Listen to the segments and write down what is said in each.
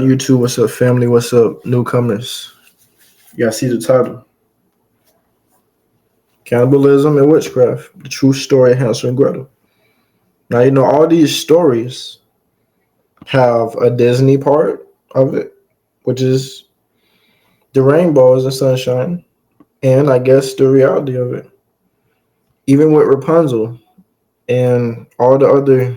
YouTube, what's up, family? What's up, newcomers? Y'all see the title? Cannibalism and Witchcraft, the true story of Hansel and Gretel. Now, all these stories have a Disney part of it, which is the rainbows and sunshine, and I guess the reality of it. Even with Rapunzel and all the other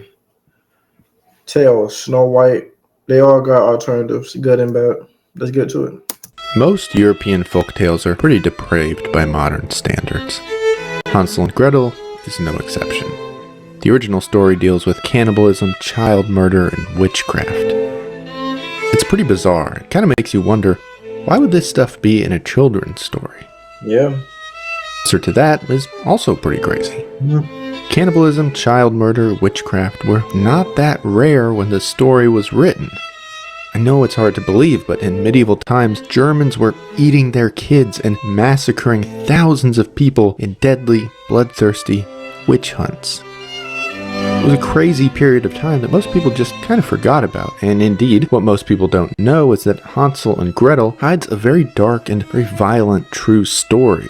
tales, Snow White, they all got alternatives, good and bad. Let's get to it. Most European folktales are pretty depraved by modern standards. Hansel and Gretel is no exception. The original story deals with cannibalism, child murder, and witchcraft. It's pretty bizarre. It kind of makes you wonder, why would this stuff be in a children's story? Yeah. The answer to that is also pretty crazy. Mm-hmm. Cannibalism, child murder, witchcraft were not that rare when the story was written. I know it's hard to believe, but in medieval times, Germans were eating their kids and massacring thousands of people in deadly, bloodthirsty witch hunts. It was a crazy period of time that most people just kind of forgot about, and indeed, what most people don't know is that Hansel and Gretel hides a very dark and very violent true story.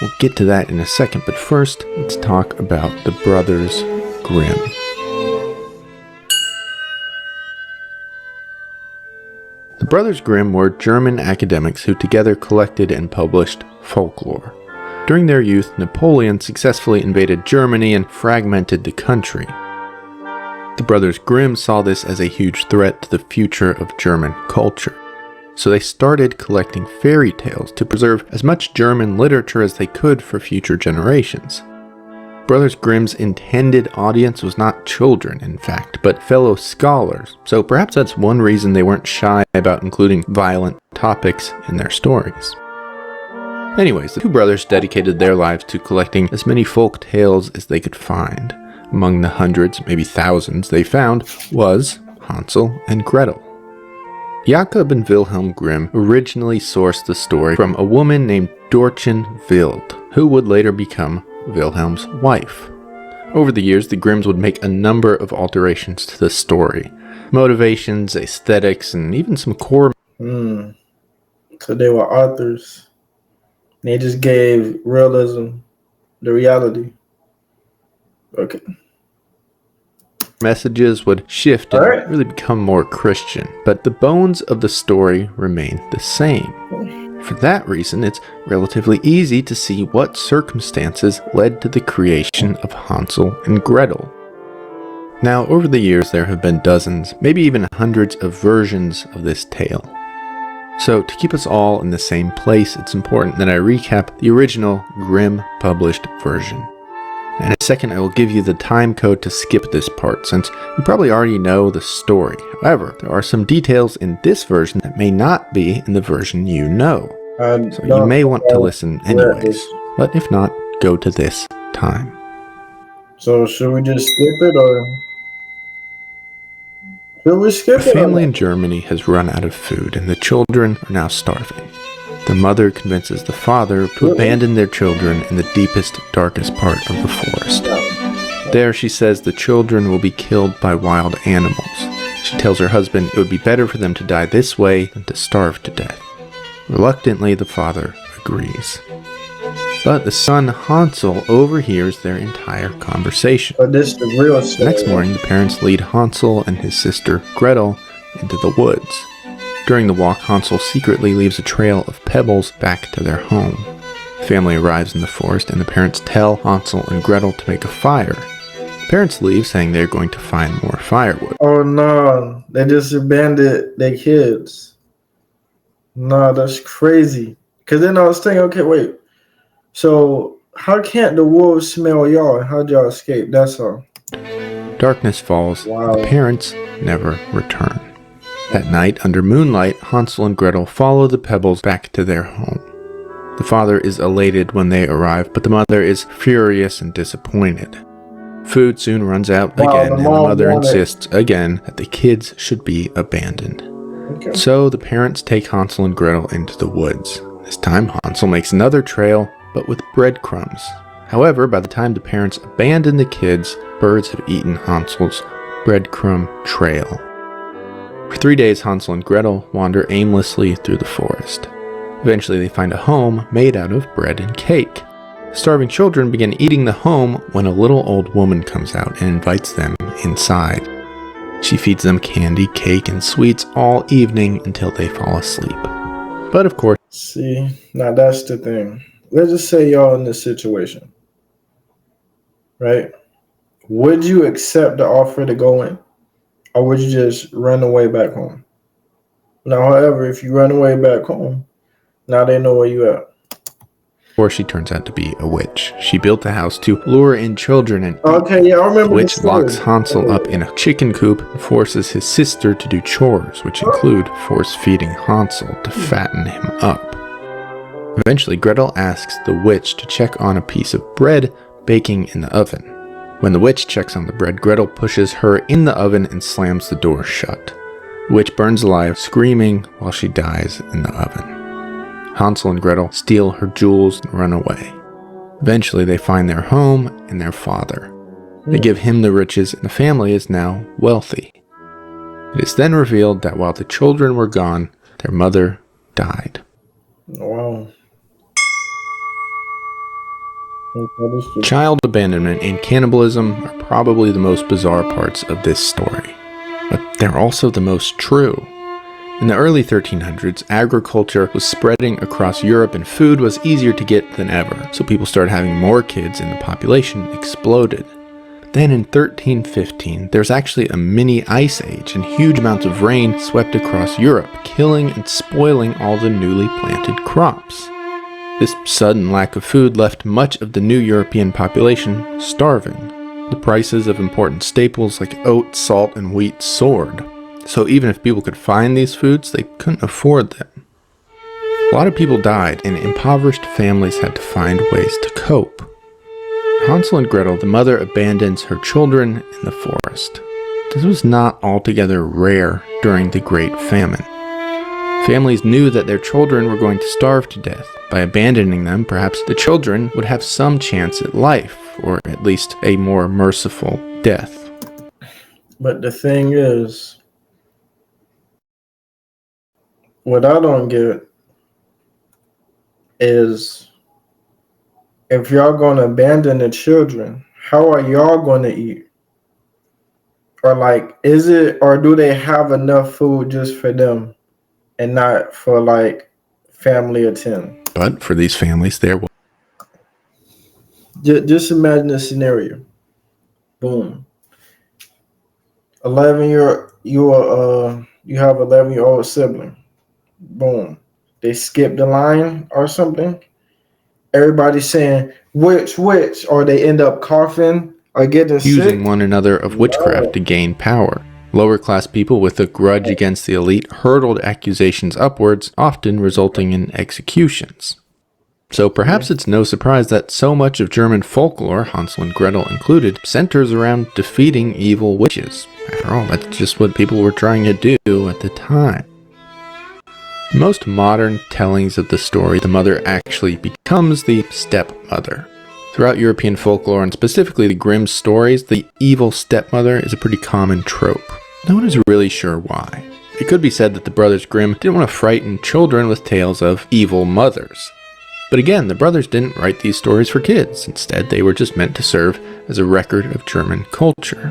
We'll get to that in a second, but first, let's talk about the Brothers Grimm. The Brothers Grimm were German academics who together collected and published folklore. During their youth, Napoleon successfully invaded Germany and fragmented the country. The Brothers Grimm saw this as a huge threat to the future of German culture. So they started collecting fairy tales to preserve as much German literature as they could for future generations. Brothers Grimm's intended audience was not children, in fact, but fellow scholars, so perhaps that's one reason they weren't shy about including violent topics in their stories. Anyways, the two brothers dedicated their lives to collecting as many folk tales as they could find. Among the hundreds, maybe thousands, they found was Hansel and Gretel. Jakob and Wilhelm Grimm originally sourced the story from a woman named Dorchen Wild, who would later become Wilhelm's wife. Over the years, the Grimms would make a number of alterations to the story. Motivations, aesthetics, and even some core... So they were authors. They just gave realism, the reality. Okay. Messages would shift and really become more Christian, but the bones of the story remain the same. For that reason, it's relatively easy to see what circumstances led to the creation of Hansel and Gretel. Now, over the years, there have been dozens, maybe even hundreds of versions of this tale. So, to keep us all in the same place, it's important that I recap the original Grimm published version. In a second, I will give you the time code to skip this part, since you probably already know the story. However, there are some details in this version that may not be in the version you know. So you may want to listen anyways, but if not, go to this time. So should we just skip it, or should we skip it? A family in Germany has run out of food, and the children are now starving. The mother convinces the father to abandon their children in the deepest, darkest part of the forest. There, she says the children will be killed by wild animals. She tells her husband it would be better for them to die this way than to starve to death. Reluctantly, the father agrees. But the son Hansel overhears their entire conversation. But this is the real story. The next morning, the parents lead Hansel and his sister Gretel into the woods. During the walk, Hansel secretly leaves a trail of pebbles back to their home. The family arrives in the forest, and the parents tell Hansel and Gretel to make a fire. The parents leave, saying they're going to find more firewood. Oh no, they just abandoned their kids. No, that's crazy. Because then I was thinking, okay, wait. So how can't the wolves smell y'all? How'd y'all escape? That's all. Darkness falls. Wow. The parents never return. That night, under moonlight, Hansel and Gretel follow the pebbles back to their home. The father is elated when they arrive, but the mother is furious and disappointed. Food soon runs out again, and the mother insists again that the kids should be abandoned. Okay. So the parents take Hansel and Gretel into the woods. This time, Hansel makes another trail, but with breadcrumbs. However, by the time the parents abandon the kids, birds have eaten Hansel's breadcrumb trail. For 3 days, Hansel and Gretel wander aimlessly through the forest. Eventually, they find a home made out of bread and cake. Starving children begin eating the home when a little old woman comes out and invites them inside. She feeds them candy, cake, and sweets all evening until they fall asleep. But of course, See, now that's the thing. Let's just say y'all in this situation, right? Would you accept the offer to go in? Or would you just run away back home? Now, however, if you run away back home, now they know where you at. or she turns out to be a witch. She built the house to lure in children, and Okay, yeah, I remember the witch the story. locks Hansel up in a chicken coop and forces his sister to do chores, which include force-feeding Hansel to fatten him up. Eventually, Gretel asks the witch to check on a piece of bread baking in the oven. When the witch checks on the bread, Gretel pushes her in the oven and slams the door shut. The witch burns alive, screaming while she dies in the oven. Hansel and Gretel steal her jewels and run away. Eventually, they find their home and their father. They give him the riches, and the family is now wealthy. It is then revealed that while the children were gone, their mother died. Wow. That is true. Child abandonment and cannibalism are probably the most bizarre parts of this story, but they're also the most true. In the early 1300s, agriculture was spreading across Europe and food was easier to get than ever, so people started having more kids and the population exploded. But then in 1315, there's actually a mini ice age and huge amounts of rain swept across Europe, killing and spoiling all the newly planted crops. This sudden lack of food left much of the new European population starving. The prices of important staples like oats, salt, and wheat soared. So even if people could find these foods, they couldn't afford them. A lot of people died, and impoverished families had to find ways to cope. Hansel and Gretel, the mother abandons her children in the forest. This was not altogether rare during the Great Famine. Families knew that their children were going to starve to death. By abandoning them, perhaps the children would have some chance at life, or at least a more merciful death. But the thing is, what I don't get is if y'all going to abandon the children, how are y'all going to eat? Or like, is it, or do they have enough food just for them and not for like family of 10? But for these families, there was Just imagine a scenario. Boom. 11-year, you have 11-year-old sibling. Boom. They skip the line or something. Everybody's saying, which, or they end up coughing or getting accusing sick. one another of witchcraft to gain power. Lower class people with a grudge against the elite hurled accusations upwards, often resulting in executions. So perhaps it's no surprise that so much of German folklore, Hansel and Gretel included, centers around defeating evil witches. After all, that's just what people were trying to do at the time. In most modern tellings of the story, the mother actually becomes the stepmother. Throughout European folklore, and specifically the Grimm stories, the evil stepmother is a pretty common trope. No one is really sure why. It could be said that the brothers Grimm didn't want to frighten children with tales of evil mothers. But again, the brothers didn't write these stories for kids. Instead, they were just meant to serve as a record of German culture.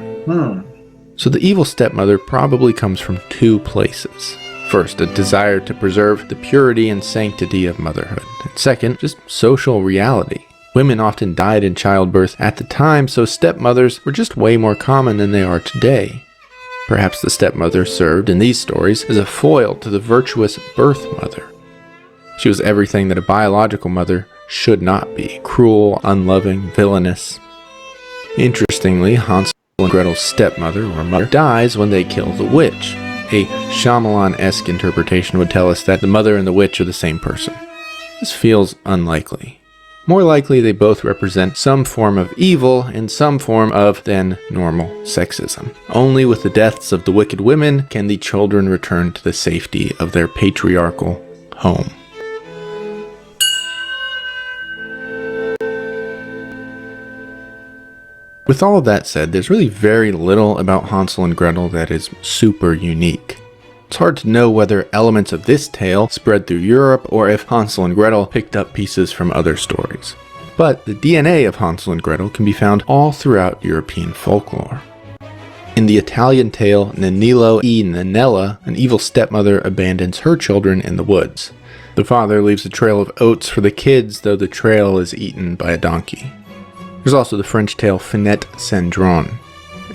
So the evil stepmother probably comes from two places. First, a desire to preserve the purity and sanctity of motherhood. And second, just social reality. Women often died in childbirth at the time, so stepmothers were just way more common than they are today. Perhaps the stepmother served in these stories as a foil to the virtuous birth mother. She was everything that a biological mother should not be: cruel, unloving, villainous. Interestingly, Hansel and Gretel's stepmother, or mother, dies when they kill the witch. A Shyamalan-esque interpretation would tell us that the mother and the witch are the same person. This feels unlikely. More likely, they both represent some form of evil and some form of, then, normal sexism. Only with the deaths of the wicked women can the children return to the safety of their patriarchal home. With all of that said, there's really very little about Hansel and Gretel that is super unique. It's hard to know whether elements of this tale spread through Europe or if Hansel and Gretel picked up pieces from other stories. But the DNA of Hansel and Gretel can be found all throughout European folklore. In the Italian tale Nannino e Nannella, an evil stepmother abandons her children in the woods. The father leaves a trail of oats for the kids, though the trail is eaten by a donkey. There's also the French tale Finette Cendrillon.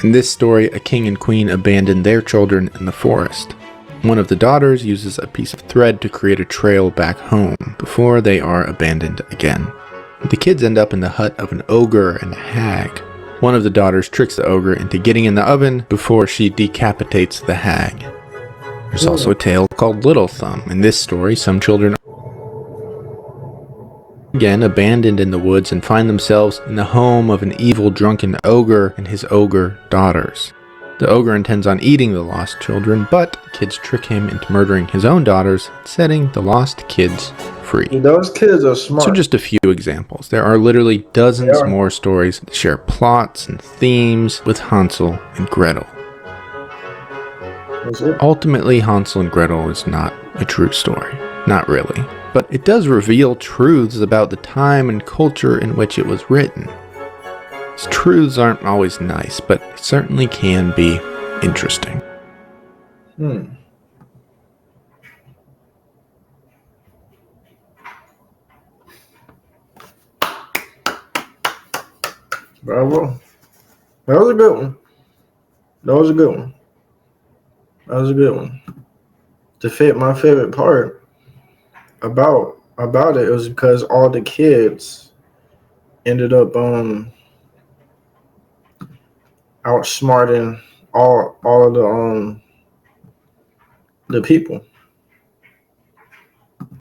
In this story, a king and queen abandon their children in the forest. One of the daughters uses a piece of thread to create a trail back home before they are abandoned again. The kids end up in the hut of an ogre and a hag. One of the daughters tricks the ogre into getting in the oven before she decapitates the hag. There's also a tale called Little Thumb. In this story, some children are again abandoned in the woods and find themselves in the home of an evil drunken ogre and his ogre daughters. The ogre intends on eating the lost children, but kids trick him into murdering his own daughters, setting the lost kids free. Those kids are smart. So just a few examples. There are literally dozens more stories that share plots and themes with Hansel and Gretel. Ultimately, Hansel and Gretel is not a true story. Not really. But it does reveal truths about the time and culture in which it was written. These truths aren't always nice, but it certainly can be interesting. Bravo. That was a good one. That was a good one. That was a good one. To fit my favorite part about it was because all the kids ended up outsmarting all of the people.